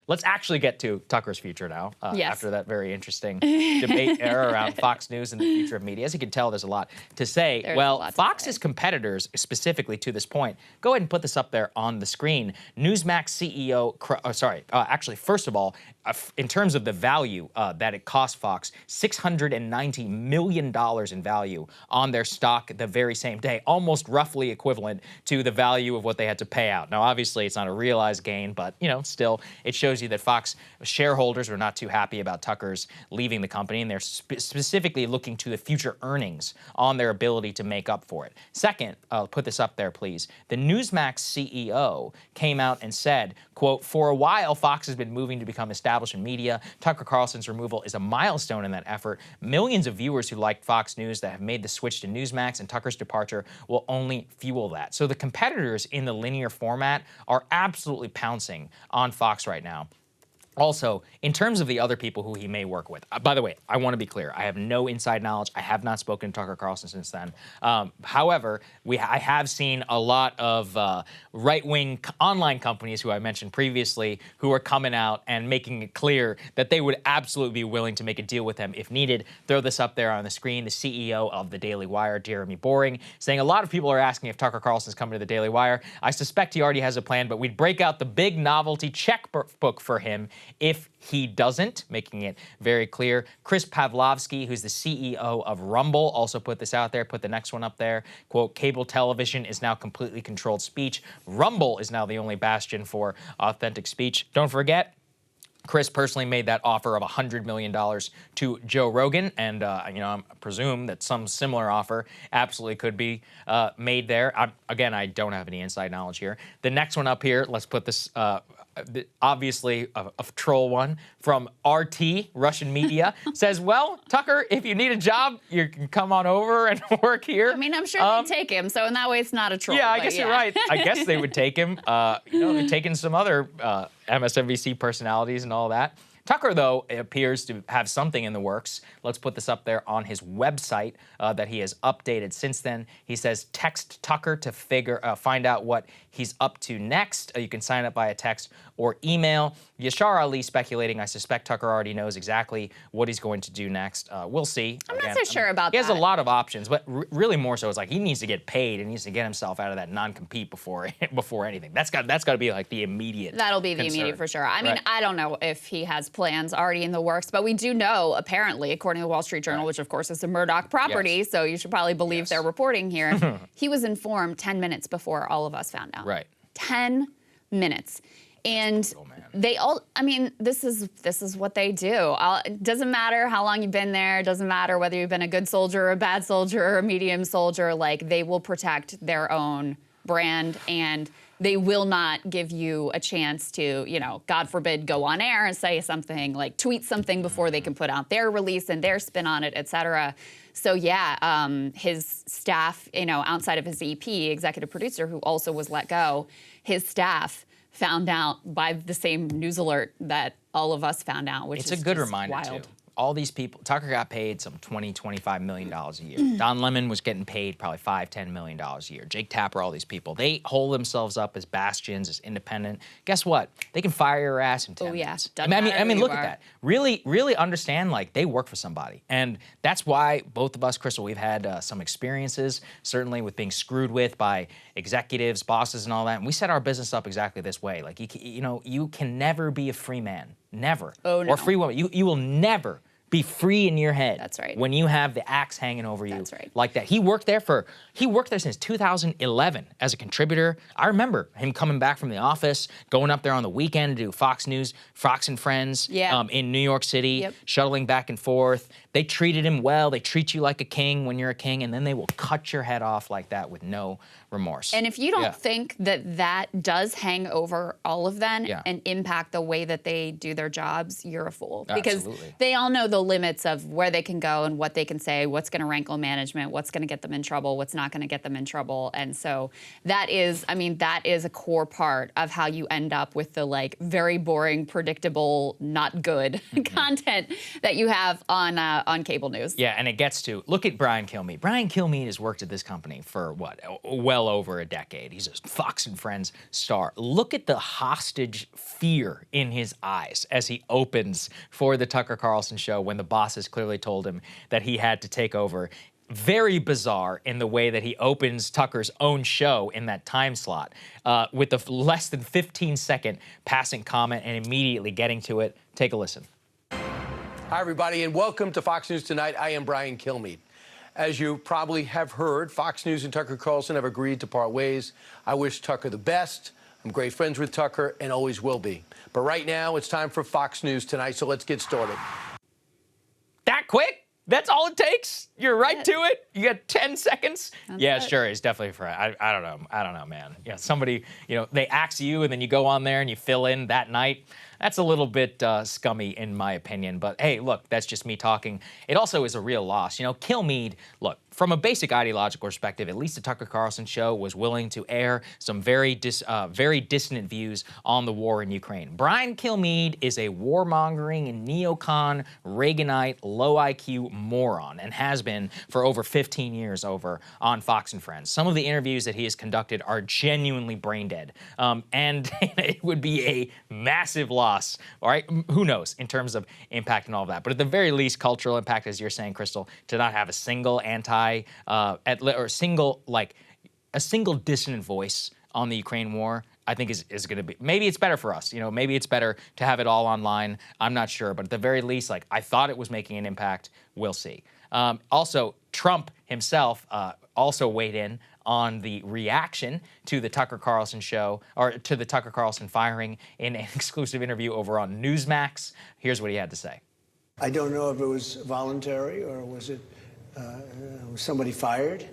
let's actually get to Tucker's future now, Yes. after that very interesting debate era around Fox News and the future of media. As you can tell, there's a lot to say. There's a well, lot to Fox's say. competitors, specifically to this point, go ahead and put this up there on the screen. Newsmax CEO, actually, first of all, in terms of the value that it cost Fox, $690 million in value on their stock the very same day, almost roughly equivalent to the value of what they had to pay out. Now, obviously, it's not a realized gain, but, still, it shows you that Fox shareholders were not too happy about Tucker's leaving the company, and they're specifically looking to the future earnings on their ability to make up for it. Second, put this up there, please. The Newsmax CEO came out and said, quote, "For a while, Fox has been moving to become established in media. Tucker Carlson's removal is a milestone in that effort. Millions of viewers who liked Fox News that have made the switch to Newsmax, and Tucker's departure will only fuel that." So the competitors in the linear format are absolutely pouncing on Fox right now. Also, in terms of the other people who he may work with, by the way, I want to be clear. I have no inside knowledge. I have not spoken to Tucker Carlson since then. However, I have seen a lot of right-wing online companies who I mentioned previously who are coming out and making it clear that they would absolutely be willing to make a deal with him if needed. Throw this up there on the screen. The CEO of the Daily Wire, Jeremy Boring, saying a lot of people are asking if Tucker Carlson's coming to the Daily Wire. I suspect he already has a plan, but we'd break out the big novelty checkbook for him if he doesn't, making it very clear. Chris Pavlovsky, who's the CEO of Rumble, also put this out there. Put the next one up there. Quote, "Cable television is now completely controlled speech. Rumble is now the only bastion for authentic speech." Don't forget, Chris personally made that offer of $100 million to Joe Rogan, and I presume that some similar offer absolutely could be made there. Again, I don't have any inside knowledge here. The next one up here, let's put this obviously a troll one from RT, Russian media, says, "Well, Tucker, if you need a job, you can come on over and work here." I mean, I'm sure they'd take him, so in that way, it's not a troll. Yeah, I guess you're right. I guess they would take him. They've taken some other MSNBC personalities and all that. Tucker, though, appears to have something in the works. Let's put this up there on his website that he has updated since then. He says, text Tucker to find out what he's up to next. You can sign up via text or email. Yashar Ali speculating, I suspect Tucker already knows exactly what he's going to do next. We'll see. I'm not so sure about that. He has a lot of options, but really more so it's like he needs to get paid and needs to get himself out of that non-compete before anything. That's got to be like the immediate That'll be the concern. immediate for sure. I mean, Right. I don't know if he has plans already in the works, but we do know, apparently, according to the Wall Street Journal, which of course is a Murdoch property, Yes. so you should probably believe Yes. their reporting here. He was informed 10 minutes before all of us found out. Right. 10 minutes. And brutal, man. they all, I mean, this is what they do. It doesn't matter how long you've been there. It doesn't matter whether you've been a good soldier or a bad soldier or a medium soldier. Like, they will protect their own brand, and they will not give you a chance to, God forbid, go on air and say something, like tweet something before they can put out their release and their spin on it, et cetera. So yeah, his staff, outside of his EP, executive producer, who also was let go, his staff found out by the same news alert that all of us found out, which is It's a good just reminder, wild. too. All these people, Tucker got paid some $25 million a year. Don Lemon was getting paid probably $10 million a year. Jake Tapper, all these people. They hold themselves up as bastions, as independent. Guess what? They can fire your ass in 10 minutes. Doesn't I matter mean, who look you at are. that. Really understand, like, they work for somebody. And that's why both of us, Krystal, we've had some experiences, certainly with being screwed with by executives, bosses, and all that. And we set our business up exactly this way. Like, you can never be a free man. Never. Oh, no. Or free woman. You will never be free in your head. That's right. When you have the axe hanging over you. That's right. Like that. He worked there since 2011 as a contributor. I remember him coming back from the office, going up there on the weekend to do Fox News, Fox and Friends in New York City, shuttling back and forth. They treated him well. They treat you like a king when you're a king, and then they will cut your head off like that with no remorse. And if you don't think that does hang over all of them and impact the way that they do their jobs, you're a fool. Because Absolutely. they all know the limits of where they can go and what they can say, what's going to rankle management, what's going to get them in trouble, what's not going to get them in trouble. And so that is a core part of how you end up with the very boring, predictable, not good content that you have on on cable news. Yeah, and it gets to, look at Brian Kilmeade. Brian Kilmeade has worked at this company for, what, well over a decade. He's a Fox and Friends star. Look at the hostage fear in his eyes as he opens for the Tucker Carlson show when the bosses clearly told him that he had to take over. Very bizarre in the way that he opens Tucker's own show in that time slot with a less than 15-second passing comment and immediately getting to it. Take a listen. Hi, everybody, and welcome to Fox News Tonight. I am Brian Kilmeade. As you probably have heard, Fox News and Tucker Carlson have agreed to part ways. I wish Tucker the best. I'm great friends with Tucker and always will be. But right now, it's time for Fox News Tonight, so let's get started. That quick? That's all it takes? You're right to it? You got 10 seconds? Yeah, sure, it's definitely for, I don't know. I don't know, man. Yeah, somebody, they axe you and then you go on there and you fill in that night. That's a little bit scummy in my opinion, but hey, look, that's just me talking. It also is a real loss. Kilmeade, look, from a basic ideological perspective, at least the Tucker Carlson show was willing to air some very dissonant views on the war in Ukraine. Brian Kilmeade is a warmongering and neocon, Reaganite, low IQ moron and has been for over 15 years over on Fox and Friends. Some of the interviews that he has conducted are genuinely brain dead, and it would be a massive loss, all right? Who knows in terms of impact and all of that. But at the very least, cultural impact, as you're saying, Krystal, to not have a single a single dissonant voice on the Ukraine war, I think is going to be, maybe it's better for us. Maybe it's better to have it all online. I'm not sure. But at the very least, I thought it was making an impact. We'll see. Also, Trump himself also weighed in on the reaction to the Tucker Carlson show, or to the Tucker Carlson firing in an exclusive interview over on Newsmax. Here's what he had to say. I don't know if it was voluntary or was it somebody fired,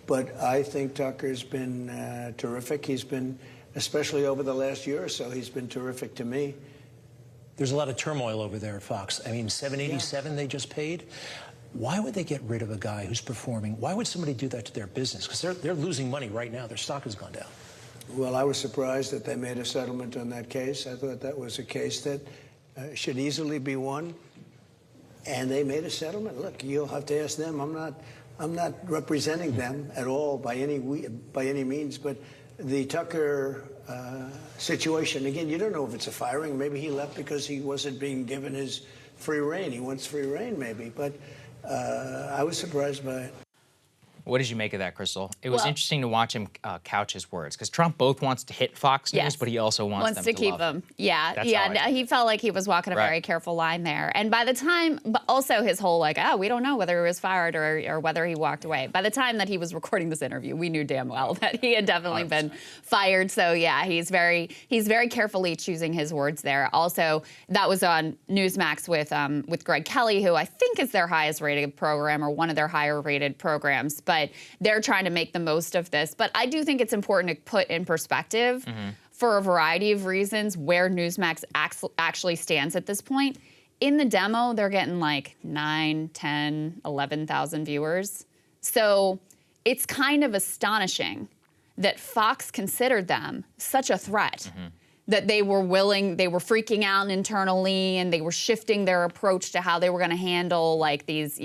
but I think Tucker's been terrific. He's been, especially over the last year or so, he's been terrific to me. There's a lot of turmoil over there at Fox. I mean, $787 they just paid. Why would they get rid of a guy who's performing? Why would somebody do that to their business? Because they're losing money right now. Their stock has gone down. Well, I was surprised that they made a settlement on that case. I thought that was a case that should easily be won. And they made a settlement. Look, you'll have to ask them. I'm not representing them at all by any means. But the Tucker situation, again, you don't know if it's a firing. Maybe he left because he wasn't being given his free rein. He wants free rein, maybe. But I was surprised by it. What did you make of that, Krystal? It was interesting to watch him couch his words, because Trump both wants to hit Fox News, but he also wants them to keep love them. Yeah, he felt like he was walking a very careful line there. And by the time, but also his whole we don't know whether he was fired or whether he walked away. By the time that he was recording this interview, we knew damn well that he had definitely 100%. Been fired. So yeah, he's very carefully choosing his words there. Also, that was on Newsmax with Greg Kelly, who I think is their highest rated program or one of their higher rated programs. But they're trying to make the most of this. But I do think it's important to put in perspective for a variety of reasons where Newsmax actually stands at this point. In the demo, they're getting 9, 10, 11,000 viewers. So it's kind of astonishing that Fox considered them such a threat. That they were freaking out internally, and they were shifting their approach to how they were going to handle these,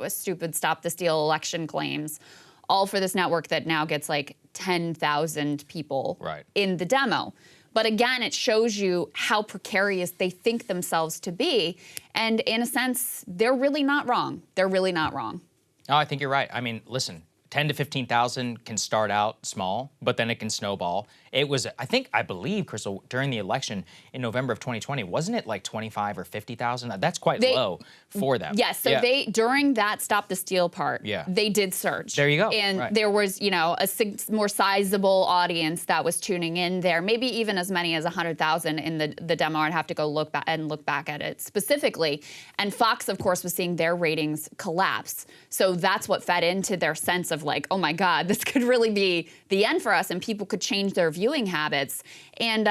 stupid stop the steal election claims, all for this network that now gets 10,000 people in the demo. But again, it shows you how precarious they think themselves to be. And in a sense, they're really not wrong. They're really not wrong. No, I think you're right. I mean, listen, 10 to 15,000 can start out small, but then it can snowball. It was, I believe, Krystal, during the election in November of 2020, wasn't it 25 or 50,000? That's quite low for them. Yes, so they, during that Stop the Steal part, they did surge. There you go. And there was, a more sizable audience that was tuning in there, maybe even as many as 100,000 in the demo. I'd have to go look back at it specifically. And Fox, of course, was seeing their ratings collapse. So that's what fed into their sense of oh my God, this could really be the end for us, and people could change their viewing habits. And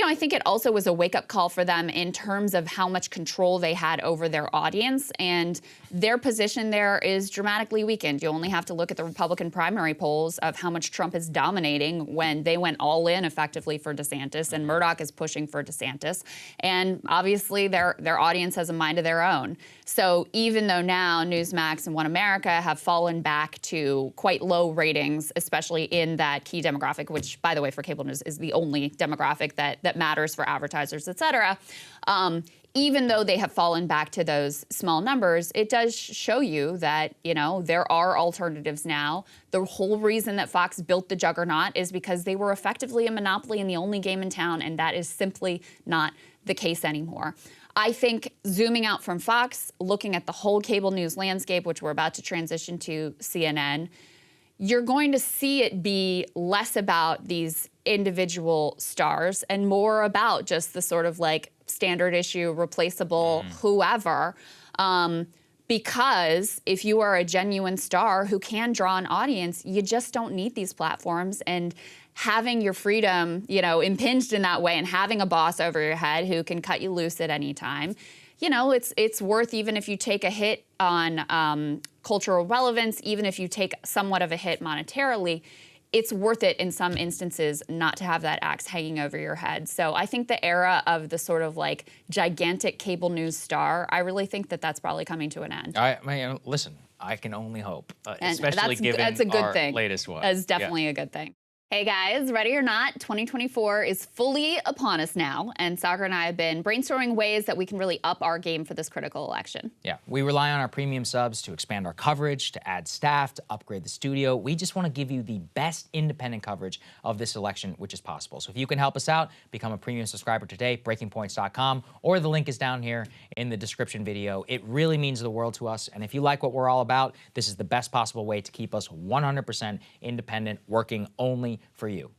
I think it also was a wake-up call for them in terms of how much control they had over their audience, and their position there is dramatically weakened. You only have to look at the Republican primary polls of how much Trump is dominating when they went all in effectively for DeSantis, and Murdoch is pushing for DeSantis. And obviously their audience has a mind of their own. So even though now Newsmax and One America have fallen back to quite low ratings, especially in that key demographic, which, by the way, for cable news is the only demographic that matters for advertisers, et cetera, even though they have fallen back to those small numbers, it does show you that, there are alternatives now. The whole reason that Fox built the juggernaut is because they were effectively a monopoly and the only game in town, and that is simply not the case anymore. I think zooming out from Fox, looking at the whole cable news landscape, which we're about to transition to CNN, you're going to see it be less about these individual stars and more about just the sort of like standard issue, replaceable, whoever. Because if you are a genuine star who can draw an audience, you just don't need these platforms. And having your freedom, impinged in that way, and having a boss over your head who can cut you loose at any time, it's worth, even if you take a hit on cultural relevance, even if you take somewhat of a hit monetarily, it's worth it in some instances not to have that axe hanging over your head. So I think the era of the sort of like gigantic cable news star, I really think that that's probably coming to an end. Listen, I can only hope, And especially given that's a good our thing. latest one. That's definitely a good thing. Hey guys, ready or not, 2024 is fully upon us now, and Saagar and I have been brainstorming ways that we can really up our game for this critical election. Yeah, we rely on our premium subs to expand our coverage, to add staff, to upgrade the studio. We just want to give you the best independent coverage of this election, which is possible. So if you can help us out, become a premium subscriber today, breakingpoints.com, or the link is down here in the description video. It really means the world to us, and if you like what we're all about, this is the best possible way to keep us 100% independent, working only for you.